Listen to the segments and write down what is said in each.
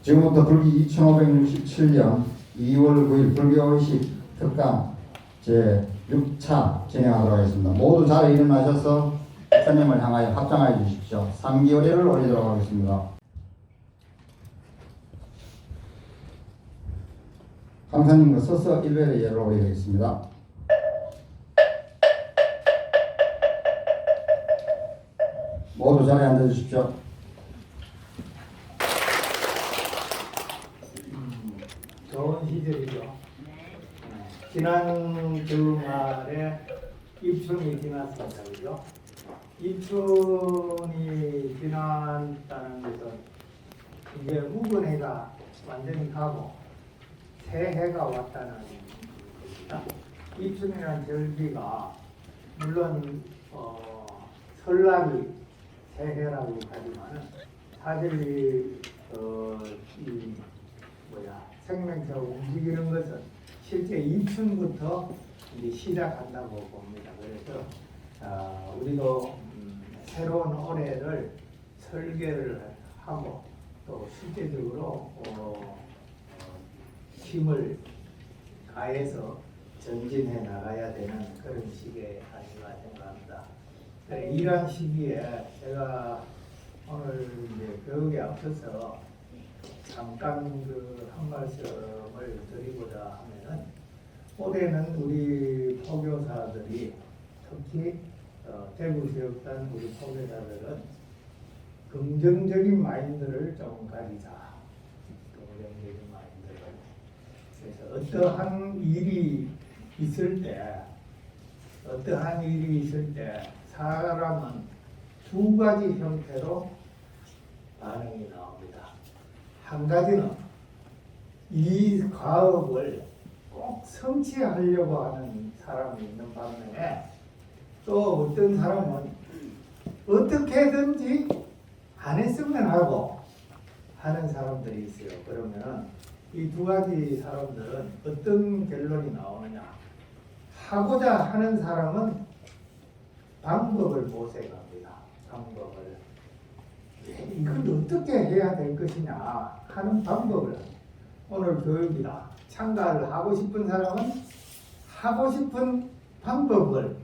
지금부터 불기 2567년 2월 9일 불교의식 특강 제6차 진행하도록 하겠습니다. 모두 자리에 일어나셔서 부처님을 향하여 합장하여 주십시오. 3기어리를 올리도록 하겠습니다. 강사님과 서서 1회의 예를 올리겠습니다. 모두 자리에 앉아주십시오. 좋은 시절이죠. 지난 주말에 입춘이 지났습니다. 그죠? 입춘이 지났다는 것은 이제 묵은 해가 완전히 가고 새 해가 왔다는 겁니다. 입춘이라는 절기가 물론 설날이 새해라고 하지만은 사실 이 생명체가 움직이는 것은 실제 입춘부터 이제 시작한다고 봅니다. 그래서 우리도 새로운 올해를 설계를 하고 또 실제적으로 힘을 가해서 전진해 나가야 되는 그런 시기에 아닌가 생각합니다. 이러한 시기에 제가 오늘 이제 교육에 앞서서 잠깐 한 말씀을 드리고자 하면은 올해는 우리 포교사들이 특히 대구체육단 우리 포교사들은 긍정적인 마인드를 좀 가지자. 긍정적인 마인드를. 그래서 어떠한 일이 있을 때 사람은 두 가지 형태로 반응이 나옵니다. 한 가지는 이 과업을 꼭 성취하려고 하는 사람이 있는 반면에 또 어떤 사람은 어떻게든지 안 했으면 하고 하는 사람들이 있어요. 그러면 이 두 가지 사람들은 어떤 결론이 나오느냐? 하고자 하는 사람은 방법을 모색합니다. 방법을. 이걸 어떻게 해야 될 것이냐 하는 방법을 오늘 교육이다. 참가를 하고 싶은 사람은 하고 싶은 방법을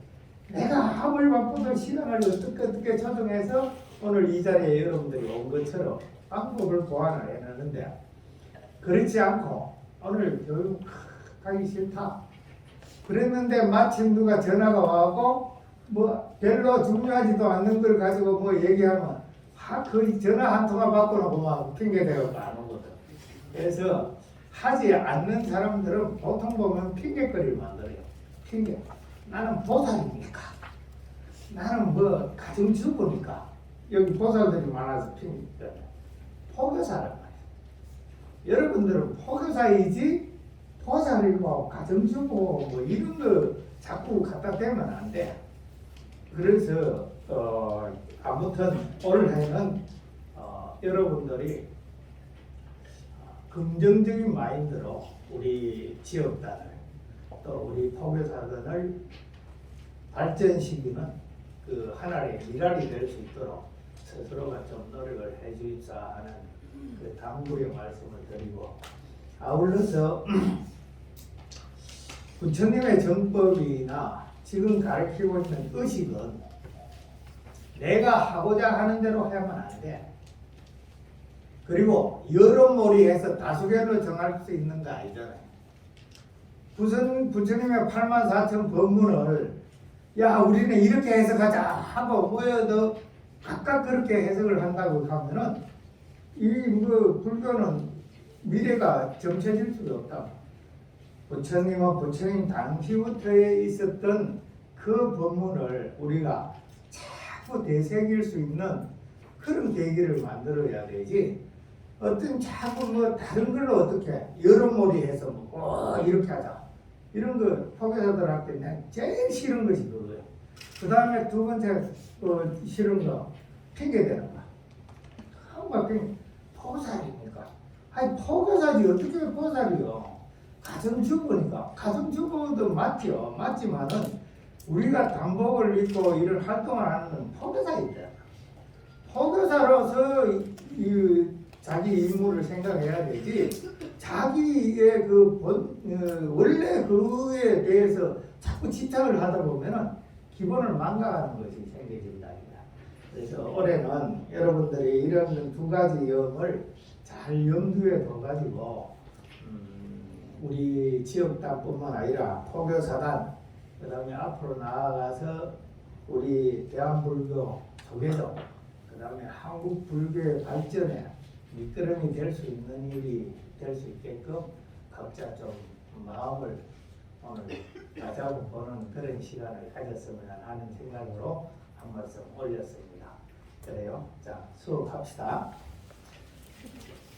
내가 아무리 바쁘도 시간을 어떻게 조정해서 오늘 이 자리에 여러분들이 온 것처럼 방법을 보완을 해내는데 그렇지 않고 오늘 교육하기 싫다. 그랬는데 마침 누가 전화가 와고 뭐 별로 중요하지도 않는 걸 가지고 뭐 얘기하면 그 전화 한 통화 받고는 막 핑계대고 안 오거든. 그래서 하지 않는 사람들은 보통 보면 핑계거리를 만들어요. 핑계. 나는 보살이니까. 나는 뭐 가정주부니까. 여기 보살들이 많아서 핑계. 포교사란 말이에요. 여러분들은 포교사이지 보살이고 가정주부 뭐 이런 거 자꾸 갖다 대면 안 돼. 그래서 아무튼 올해는 여러분들이 긍정적인 마인드로 우리 지역단을 또 우리 포교사단을 발전시키는 그 하나의 일환이 될 수 있도록 스스로가 좀 노력을 해 주십사 하는 그 당부의 말씀을 드리고 아울러서 부처님의 정법이나 지금 가르치고 있는 의식은 내가 하고자 하는 대로 하면 안 돼. 그리고 여러몰이해서 다수결로 정할 수 있는 거 아니잖아요. 부처님의 84,000 법문을 야 우리는 이렇게 해석하자 하고 모여도 각각 그렇게 해석을 한다고 하면은 이 뭐 불교는 미래가 정체질 수가 없다. 부처님은 부처님 당시부터에 있었던 그 법문을 우리가 자꾸 되새길 수 있는 그런 계기를 만들어야 되지. 어떤 자꾸 뭐 다른 걸로 어떻게 여러몰이해서 뭐 이렇게 하자. 이런 거 포교사들한테 그냥 제일 싫은 것이 그거예요. 그 다음에 두 번째 싫은 거 핑계대는 거. 한번 포교사입니까? 아니 포교사지 어떻게 포교사리요? 가정주부니까. 가정주부도 맞죠. 맞지만은 우리가 단복을 입고 이런 활동을 하는 건 포교사입니다. 포교사로서 자기 임무를 생각해야 되지. 자기의 원래 그에 대해서 자꾸 집착을 하다 보면은 기본을 망가하는 것이 생겨진다. 그래서 올해는 여러분들이 이런 두 가지 점을 잘 염두에 둬가지고 우리 지역단뿐만 아니라 포교사단, 그 다음에 앞으로 나아가서 우리 대한불교 조계종, 그 다음에 한국 불교의 발전에 밑거름이 될 수 있는 일이 될 수 있게끔 각자 좀 마음을 오늘 다잡아 보는 그런 시간을 가졌으면 하는 생각으로 한 말씀 올렸습니다. 그래요. 자, 수업합시다.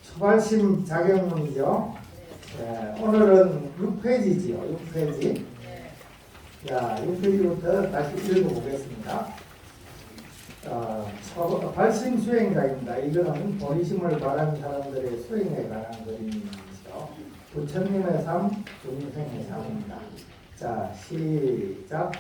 초발심 자격문이죠. 네, 오늘은 6페이지지요. 6페이지. 자, 6페이지부터 다시 읽어보겠습니다. 발심 수행자입니다. 이거는 본심을 바라는 사람들의 수행에 관한 그림이죠. 부처님의 삶, 중생의 삶입니다. 자, 시작.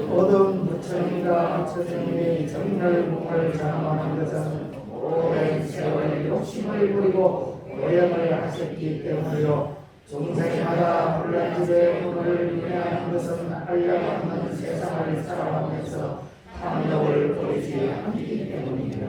모든 부처님과 부처님이 정렬공을 장엄하는 것은 오랜 세월 욕심을 부리고 오염을 하셨기 때문이요. 중생마다 혼란집의 문을 위하는 것은 한량없는 세상을 살아가면서 탐욕을 버리지 않기 때문입니다.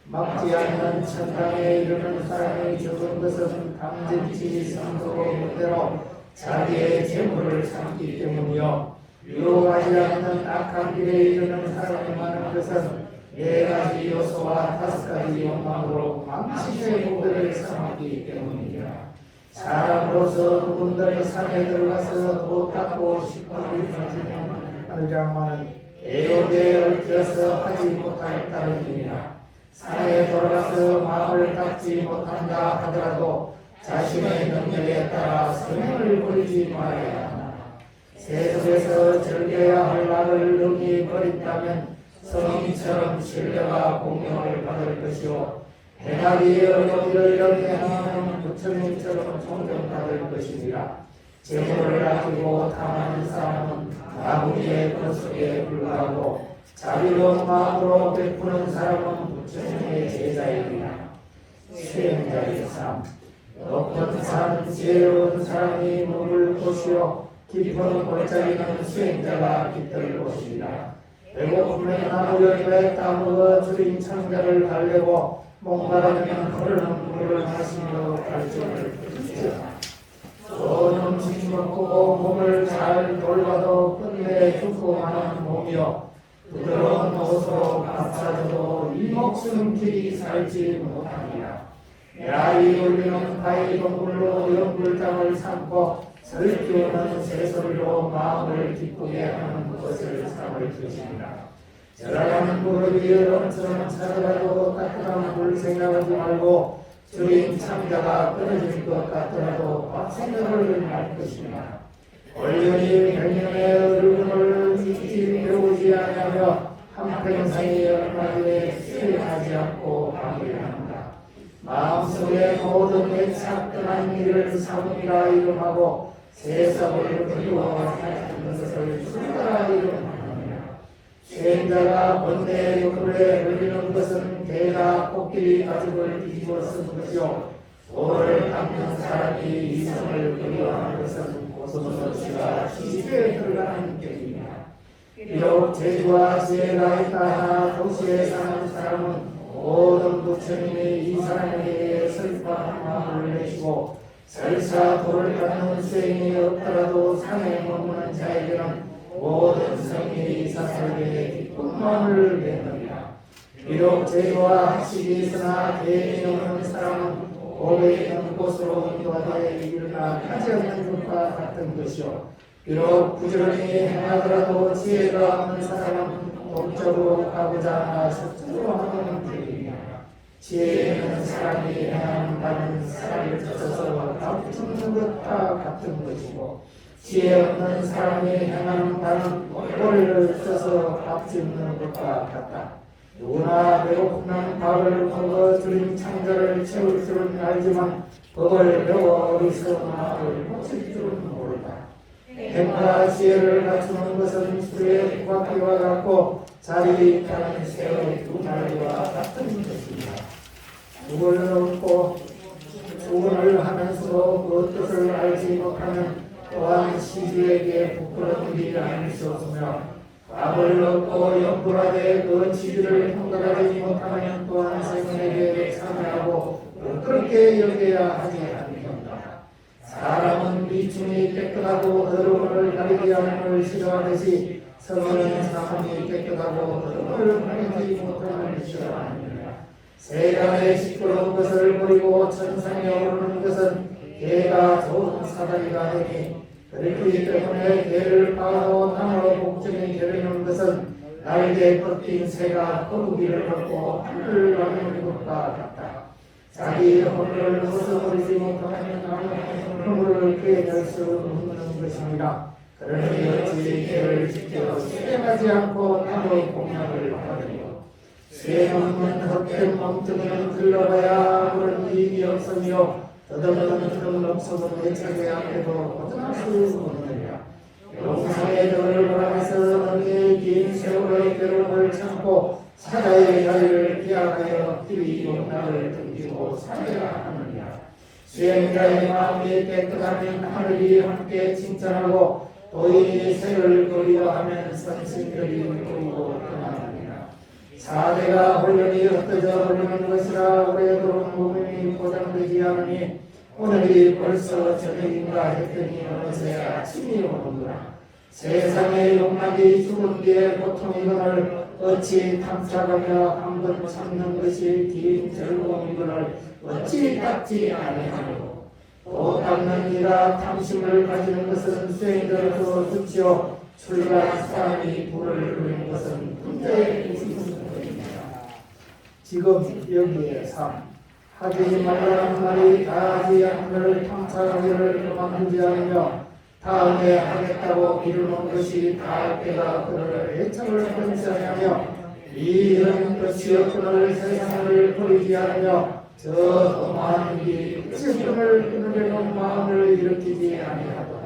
막지 않는 천당에 이르는 사람이 적은 것은 당진치 성소고 문대로 자기의 재물을 삼기 때문이요. 유혹하지 않는 악한 길에 이르는 사람이 많은 것은 4가지 요소와 5가지 욕망으로 망치의 무게를 삼았기 때문입니다. 사람으로서 그분들의 산에 들어가서 도 닦고 싶어를 하려면은 애욕에 얽혀서 하지 못할 따름이니라. 산에 돌아가서 마음을 닦지 못한다 하더라도 자신의 능력에 따라 성행을 버리지 말아야 한다. 세속에서 즐겨야 할 날을 능히 버린다면 성인처럼 신뢰와 공경을 받을 것이요 해나기 어려움을 연애하는 부처님처럼 존경받을 것이니라. 재물을 아끼고 탐하는 사람은 나무의 거속에 불과하고 자비로운 마음으로 베푸는 사람은 부처님의 제자이니라. 수행자의 삶. 높은 산 지혜로운 사람이 머물 곳이요 깊은 골짜기는 수행자가 깃들 곳이니라. 배고픔에 나무열매 따먹어 주린 창자를 달래고 목마르면 흐르는 물을 마시며 발전을 펼치라. 좋은 음식 먹고 몸을 잘 돌봐도 끝내 죽고 마는 몸이요 부드러운 옷으로 감싸줘도 이 목숨 길이 살지 못하니라. 야이 울리는 바위 동굴로 연불장을 삼고 설기오는 새소리로 마음을 기쁘게 하는 것을 삼을 것이니라. 절하는 무릎이 얼음처럼 찾아가도 따뜻한 물 생각하지 말고 주인 창자가 끊어질 것 같더라도 밥 생각을 할 것이니라. 얼른이 백년의 얼굴을 잊지 배우지 아니하며 한평생이 얼마에 수행하지 않고 방해한다. 마음속에 모든 애착 떠난 일을 사문이라 이름하고 세상을 그리워 살아가는 것을 수리라 이름하느니라. 수행자가 번뇌의 요구에 흘리는 것은 개가 코끼리 가죽을 뒤집어 쓴 것이요 돌을 닦는 사람이 이성을 그리워하는 것은 고소서치가 시주에 들어가는 격이니라. 비록 재주와 지혜가 있다 하나 도시에 사는 사람은 모든 부처님이 이 사람에게 슬퍼한 마음을 내시고 설사 돌을 닦는 수행이 없더라도 산에 머무는 자에게는 모든 성이 사설에 기쁜 마음을 내느니라. 비록 재주와 학식이 있으나 계획이 없는 사람은 고에 있는 곳으로 인도하되 일어나 하지 않는 것과 같은 것이요 비록 부지런히 행하더라도 지혜가 없는 사람은 동적으로 가고자 하나 속적으로 하는 길이니라. 지혜 있는 사람이 행하는 바는 쌀을 쪄서 밥 줍는 것과 같은 것이고 지혜 없는 사람이 행하는 바는 꼬리를 써서 밥 줍는 것과 같다. 누구나 배고프면 밥을 먹어 주린 창자를 채울 줄은 알지만 법을 배워 어리석은 마음을 고칠 줄은 모른다. 행과 지혜를 갖추는 것은 수의 바퀴와 같고 자리 타는 새의 두 마리와 같은 것입니다. 누구를 거치기를 통달하지 못하면 또한 생명에게 참여하고 그렇게 여겨야 하지 않는다. 사람은 비춤이 깨끗하고 더러움을 가리지 않음을 싫어하듯이 성은 사람이 깨끗하고 더러움을 가리지 못함을 싫어하느니라. 세간의 시끄러운 것을 버리고 천상에 오르는 것은 개가 좋은 사다리가 되니 그렇기 때문에 개를 파고 나무로 복종에 겨루는 것은 날개 꺾인 새가 거북이를 걷고 하늘을 나누는 것과 같다. 자기 허물을 벗어버리지 못하면 아무 허물을 깨낼 수 없는 것입니다. 그러니 어찌 개를 지켜 수행하지 않고 나무 공약을 하느뇨. 수행하는 헛된 멍청이는 들러봐야 아무런 이익이 없으며 더듬는 그런 목숨은 대책에 앞에도 벗어날 수 없느니라. 용상의 덕을 바라면서 너희의 긴 세월의 괴로움을 참고 사자의 자리를 피하여 길이 용락을 등지고 살아야 하느니라. 수행자의 마음이 깨끗하면 하늘이 함께 칭찬하고 도인이 새를 그리워하면 선신들이 그리고 떠나느니라. 사대가 혼련이 흩어져 버리는 것이라 오래도록 몸이 보장되지 않으니 오늘이 벌써 저녁인가 했더니 어느새 아침이 오는구나. 세상의 욕망이 죽은 뒤에 고통이거늘 어찌 탐착하며 한번 참는 것이 긴 즐거움이거늘 어찌 닦지 아니하노. 또 닦는 이라 탐심을 가지는 것은 수행되어서 좋지요. 출가한 사람이 불을 누리는 것은 군대의 무슨입니다. 지금 여기에 3. 하지 말라는 말이 다하지 않기를 탐착하기를 그만두지 않으며 다음에 하겠다고 미루는 것이 다할 때가 그를 애착을 끊지 이런 것이 없거늘 세상을 버리지 않으며 저 험한 길 끝을 끊으려는 마음을 일으키지 아니하도다.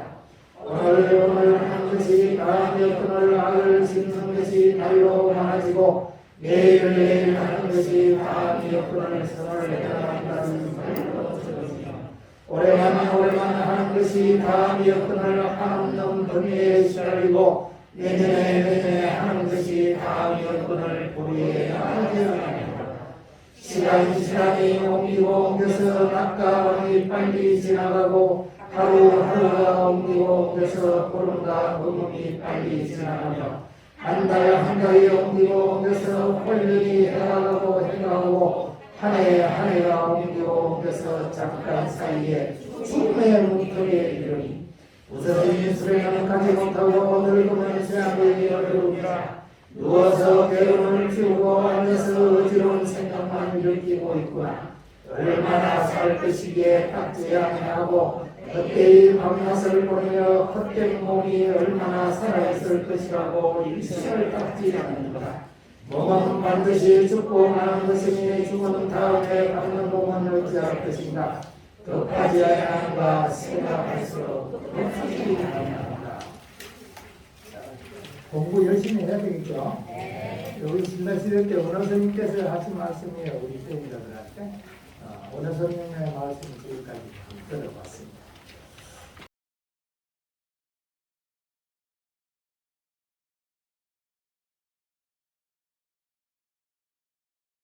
오늘 한 것이 다음에 끊을 악을 짓는 것이 날로 많아지고 내일 하는 것이 다음에 끊을 선을 해나간다는 말로 들으며 오래만 하는 것이 다음에 끊을 한없는 번뇌에 시달리고 내년에 하는 것이 다음에 끊을 보리에 하지 않으리라. 시간이 옮기고 옮겨서 낮과 밤이 빨리 지나가고 하루가 옮기고 옮겨서 보름과 범음이 빨리 지나가며 한 달이 옮기고 옮겨서 홀년이 해가고 해가고 한 해가 옮기고 옮겨서 잠깐 사이에 죽음의 문턱에 이르니 부서진 수레는 가지 못하고 늙으면 수양되기 어려우니라. 누워서 배움을 피우고 앉아서 어지러운 생각만 느끼고 있구나. 얼마나 살 것이기에 닦지 아니하고 헛되이 밤낮을 보며 헛된 몸이 얼마나 살아있을 것이라고 일심을 닦지 않는다. 몸은 반드시 죽고 마는 것이니 죽은 다음에 받는 몸은 어찌할 것인가. 급하지 아니한가 생각할수록 급하지 아니한다. 공부 열심히 해야 되겠죠? 여기 신라시대 때 원어선님께서 하신 말씀이에요. 우리 쌤이들한테 원어선님의 말씀 지금까지 들어봤습니다.